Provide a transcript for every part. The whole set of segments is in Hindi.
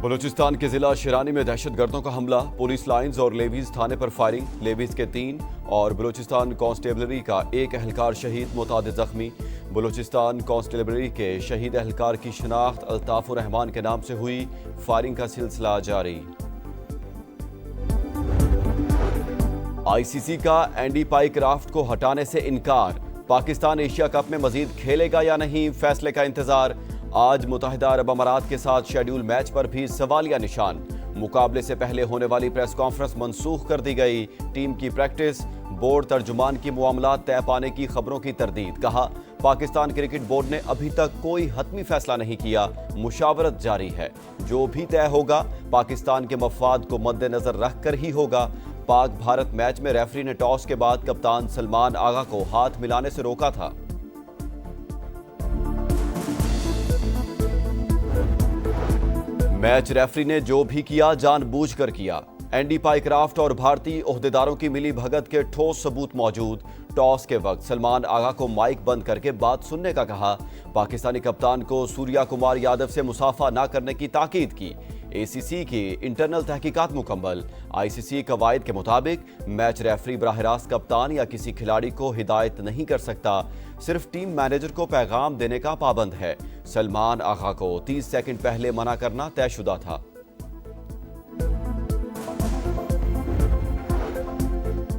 बलूचिस्तान के जिला शिरानी में दहशतगर्दों का हमला, पुलिस लाइंस और लेवीज थाने पर फायरिंग, लेवीज के 3 और बलूचिस्तान कांस्टेबलरी का 1 एहलकार शहीद, मुतादिद जख्मी। बलूचिस्तान कांस्टेबलरी के शहीद एहलकार की शनाख्त अल्ताफुर रहमान के नाम से हुई, फायरिंग का सिलसिला जारी। ICC का एंडी पाइक्राफ्ट को हटाने से इनकार, पाकिस्तान एशिया कप में मजीद खेलेगा या नहीं, फैसले का इंतजार। आज मुत्तहिदा अरब अमारात के साथ शेड्यूल मैच पर भी सवालिया निशान। मुकाबले से पहले होने वाली प्रेस कॉन्फ्रेंस मनसूख कर दी गई, टीम की प्रैक्टिस, बोर्ड तर्जुमान की मामलात तय पाने की खबरों की तरदीद। कहा, पाकिस्तान क्रिकेट बोर्ड ने अभी तक कोई हतमी फैसला नहीं किया, मुशावरत जारी है। जो भी तय होगा पाकिस्तान के मफाद को मद्देनजर रखकर ही होगा। पाक भारत मैच में रेफरी ने टॉस के बाद कप्तान सलमान आगा को हाथ मिलाने से रोका था। मैच रेफरी ने जो भी किया जानबूझकर किया। एंडी पाइक्राफ्ट और भारतीय ओहदेदारों की मिली भगत के ठोस सबूत मौजूद। टॉस के वक्त सलमान आगा को माइक बंद करके बात सुनने का कहा। पाकिस्तानी कप्तान को सूर्या कुमार यादव से मुसाफा न करने की ताकीद की। ACC की इंटरनल तहकीकात मुकम्मल। ICC कवायद के मुताबिक मैच रेफरी बराह रास्त कप्तान या किसी खिलाड़ी को हिदायत नहीं कर सकता, सिर्फ टीम मैनेजर को पैगाम देने का पाबंद है। सलमान आगा को 30 सेकंड पहले मना करना तयशुदा था।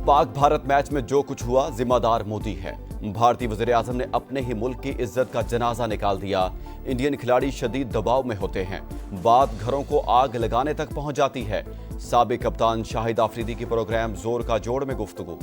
पाक भारत मैच में जो कुछ हुआ जिम्मेदार मोदी है। भारतीय वज़ीर आज़म ने अपने ही मुल्क की इज्जत का जनाजा निकाल दिया। इंडियन खिलाड़ी शदीद दबाव में होते हैं, बात घरों को आग लगाने तक पहुंच जाती है। साबिक कप्तान शाहिद आफरीदी की प्रोग्राम जोर का जोड़ में गुफ्तगू।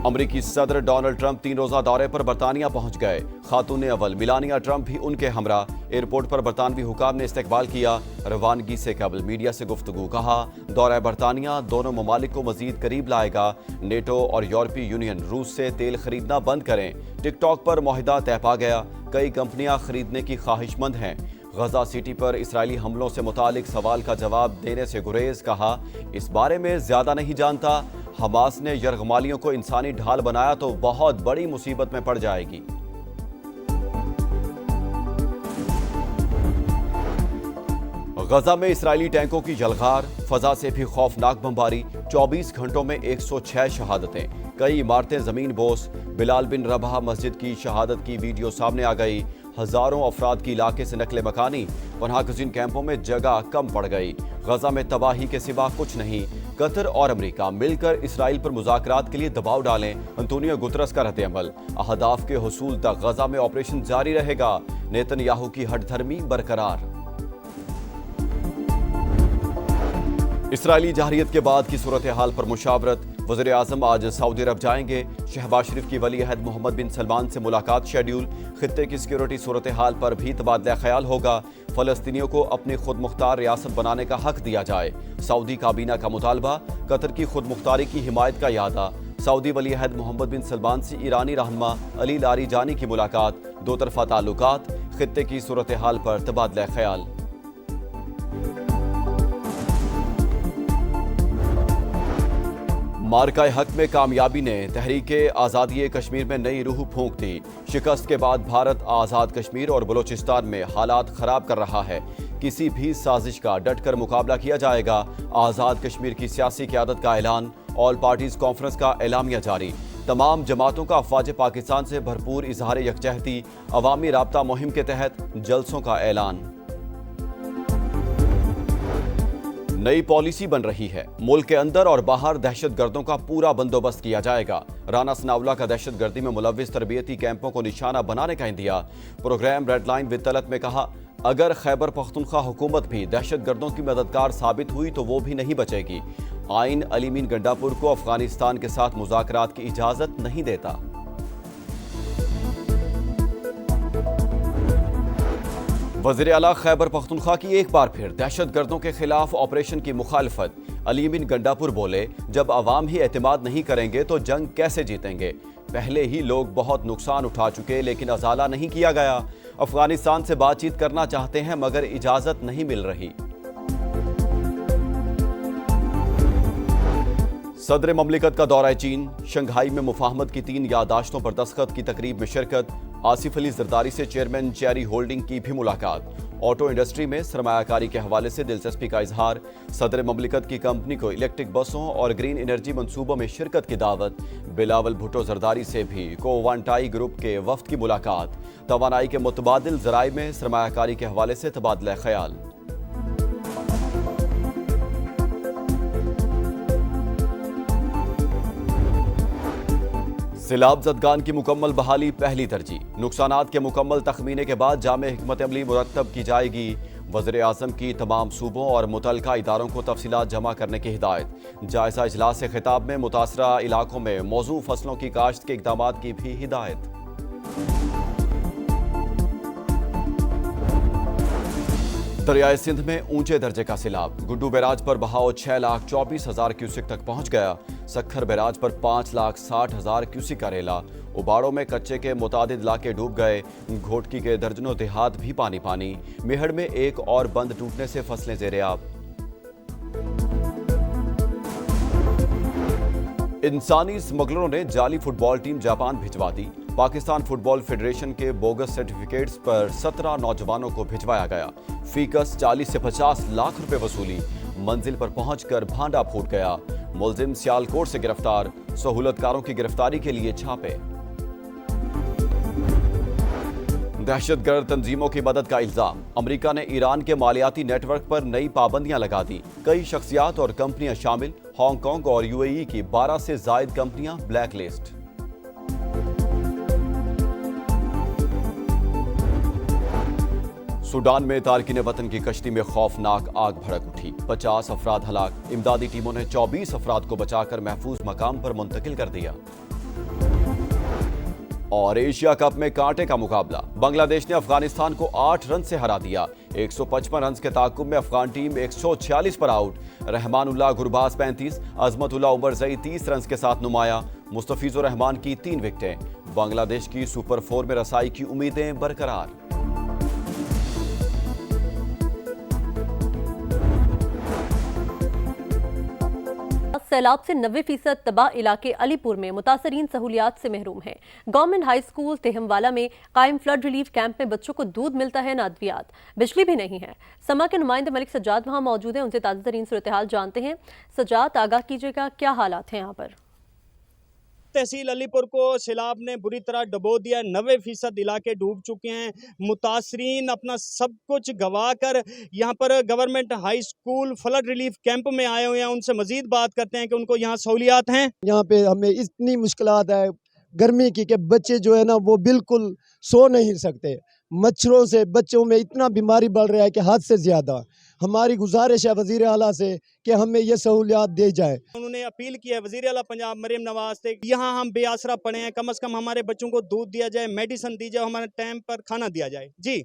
अमरीकी सदर डोनाल्ड ट्रंप 3 रोजा दौरे पर बरतानिया पहुंच गए। खातून अव्वल मिलानिया ट्रंप भी उनके हमरा। एयरपोर्ट पर बरतानवी हुकाम ने इस्तकबाल किया। रवानगी से कबल मीडिया से गुफ्तगू। कहा, दौरा बरतानिया दोनों ममालिक को मजीद करीब लाएगा। नेटो और यूरोपीय यूनियन रूस से तेल खरीदना बंद करें। टिकटॉक पर मुआहिदा तय पा गया, कई कंपनियां खरीदने की ख्वाहिशमंद हैं। गजा सिटी पर इसराइली हमलों से मुतालिक सवाल का जवाब देने से गुरेज। कहा, इस बारे में ज्यादा नहीं जानता। हमास ने यरगमालियों को इंसानी ढाल बनाया तो बहुत बड़ी मुसीबत में पड़ जाएगी। गजा में इसराइली टैंकों की यलगार, फजा से भी खौफनाक बमबारी। 24 घंटों में 106 शहादतें, कई इमारतें जमीन बोस। बिलाल बिन रबाह मस्जिद की शहादत की वीडियो सामने आ गई। हजारों अफराद की इलाके से नकले मकानी, पनाह गुज़ीन कैंपों में जगह कम पड़ गई। गजा में तबाही के सिवा कुछ नहीं। कतर और अमेरिका मिलकर इसराइल पर मुज़ाकरात के लिए दबाव डालें। अंतोनियो गुतरस का रद्द-ए-अमल। अहदाफ के हुसूल तक गजा में ऑपरेशन जारी रहेगा। नेतन्याहू की हठधर्मी बरकरार। इसराइली जहरियत के बाद की सूरत हाल पर मुशावरत। वज़ीर आज़म आज सऊदी अरब जाएंगे। शहबाज शरीफ की वली अहद मोहम्मद बिन सलमान से मुलाकात शेड्यूल। खित्ते की सिक्योरिटी सूरत हाल पर भी तबादला ख्याल होगा। फ़लस्तीनियों को अपनी खुद मुख्तार रियासत बनाने का हक दिया जाए, सऊदी काबीना का मुतालबा। कतर की खुद मुख्तारी की हिमायत का यादा। सऊदी वली अहद मोहम्मद बिन सलमान से ईरानी रहनुमा अली लारीजानी की मुलाकात। दो तरफा ताल्लुकात, खित्ते की सूरत हाल पर तबादला ख्याल। मार्का हक में कामयाबी ने तहरीके आज़ादी कश्मीर में नई रूह फूंक दी। शिकस्त के बाद भारत आज़ाद कश्मीर और बलूचिस्तान में हालात खराब कर रहा है। किसी भी साजिश का डटकर मुकाबला किया जाएगा। आज़ाद कश्मीर की सियासी क़यादत का ऐलान। ऑल पार्टीज कॉन्फ्रेंस का एलामिया जारी। तमाम जमातों का अफवाज पाकिस्तान से भरपूर इजहार यकजहती। अवामी राब्ता मुहिम के तहत जलसों का ऐलान। नई पॉलिसी बन रही है। मुल्क के अंदर और बाहर दहशतगर्दों का पूरा बंदोबस्त किया जाएगा। राना सनाउल्लाह का दहशतगर्दी में मुलव्विस तरबियती कैंपों को निशाना बनाने का इंदिया। Programme red line with Talat में कहा, अगर खैबर पख्तूनख्वा हुकूमत भी दहशतगर्दों की मददगार साबित हुई तो वो भी नहीं बचेगी। आइन अली मीन गंडापुर को अफगानिस्तान के साथ मुज़ाकरात की इजाजत नहीं देता। वज़ीर आला खैबर पख्तूनख्वा की एक बार फिर दहशतगर्दों के खिलाफ ऑपरेशन की मुखालफत। अली बिन गंडापुर बोले, जब अवाम ही एतमाद नहीं करेंगे तो जंग कैसे जीतेंगे। पहले ही लोग बहुत नुकसान उठा चुके लेकिन अजाला नहीं किया गया। अफगानिस्तान से बातचीत करना चाहते हैं मगर इजाजत नहीं मिल रही। सदर ममलिकत का दौरा चीन, शंघाई में मुफाहमत की 3 याददाश्तों पर दस्तखत की तकरीब में शिरकत, आसिफ अली जरदारी से चेयरमैन चेरी होल्डिंग की भी मुलाकात, ऑटो इंडस्ट्री में सरमायाकारी के हवाले से दिलचस्पी का इजहार, सदर ममलिकत की कंपनी को इलेक्ट्रिक बसों और ग्रीन एनर्जी मंसूबों में शिरकत की दावत, बिलावल भुट्टो जरदारी से भी कोवांटाई ग्रुप के वफ्द की मुलाकात, तवानाई के मुतबादिल जराए में सरमायाकारी के हवाले से तबादला ख्याल। सिलाब जदगान की मुकम्मल बहाली पहली तरजीह, नुकसानात के मुकम्मल तखमीने के बाद जामे हिकमत अमली मुरतब की जाएगी। वज़ीर आज़म की तमाम सूबों और मुतल्लिका इदारों को तफसीलात जमा करने की हिदायत। जायजा इजलास से खिताब में मुतासरा इलाकों में मौजू फसलों की काश्त के इक़दामात की भी हिदायत। दरियाए सिंध में ऊंचे दर्जे का सैलाब, गुड्डू बैराज पर बहाव 6,24,000 क्यूसिक तक पहुंच गया। सक्खर बैराज पर 5,60,000 क्यूसिक का रेला। उबाड़ों में कच्चे के मुतादिद इलाके डूब गए। घोटकी के दर्जनों देहात भी पानी पानी। मेहड़ में एक और बंद टूटने से फसलें ज़ेर-ए-आब। इंसानी स्मगलरों ने जाली फुटबॉल टीम जापान भिजवा दी। पाकिस्तान फुटबॉल फेडरेशन के बोगस सर्टिफिकेट्स पर 17 नौजवानों को भिजवाया गया। फीकस 40 से 50 लाख रुपए वसूली। मंजिल पर पहुंचकर भांडा फूट गया। मुलजिम सियालकोट से गिरफ्तार। सहूलतकारों की गिरफ्तारी के लिए छापे। दहशतगर्द तंजीमों की मदद का इल्जाम, अमेरिका ने ईरान के मालियाती नेटवर्क पर नई पाबंदियां लगा दी। कई शख्सियात और कंपनियां शामिल। हांगकांग और यूएई की 12 से जायद कंपनियां ब्लैक लिस्ट। सूडान में तारकिन वतन की कश्ती में खौफनाक आग भड़क उठी। 50 अफराद हलाक। इमदादी टीमों ने 24 अफराद को बचाकर महफूज मकाम पर मुंतकिल कर दिया। और एशिया कप में कांटे का मुकाबला, बांग्लादेश ने अफगानिस्तान को 8 रन से हरा दिया। 155 रन के ताकुब में अफगान टीम 146 पर out. Rahmanullah Gurbaz 35, Azmatullah Omarzai 30 run के साथ नुमाया। मुस्तफिजुर रहमान की 3 विकेटें। बांग्लादेश की सुपर 4 में रसाई की उम्मीदें बरकरार। सैलाब से 90% तबाह इलाके अलीपुर में मुतासरीन सहूलियात से महरूम हैं। गवर्नमेंट हाई स्कूल तेहमवाला में कायम फ्लड रिलीफ कैंप में बच्चों को दूध मिलता है, न अद्वियात। बिजली भी नहीं है। समा के नुमाइंदे मलिक सज्जाद वहां मौजूद हैं, उनसे ताज़ा तरीन सूरत हाल जानते हैं। सज्जाद, आगाह कीजिएगा, क्या हालात हैं यहाँ पर? तहसील अलीपुर को सैलाब ने बुरी तरह डुबो दिया। 90% इलाके डूब चुके हैं। मुतासरीन अपना सब कुछ गवा कर यहाँ पर government high school flood relief camp में आए हुए हैं। उनसे मजीद बात करते हैं कि उनको यहाँ सहूलियात हैं। यहाँ पे हमें इतनी मुश्किलात है गर्मी की कि बच्चे जो है ना वो बिल्कुल सो नहीं सकते। मच्छरों से बच्चों में इतना बीमारी बढ़ रहा है कि हद से ज़्यादा। हमारी गुजारिश है वज़ीर आला से कि हमें ये सहूलियात दी जाए। उन्होंने अपील की है वज़ीर आला पंजाब मरियम नवाज से, यहाँ हम बेआसरा पड़े हैं, कम से कम हमारे बच्चों को दूध दिया जाए, मेडिसिन दी जाए, हमारे टाइम पर खाना दिया जाए। जी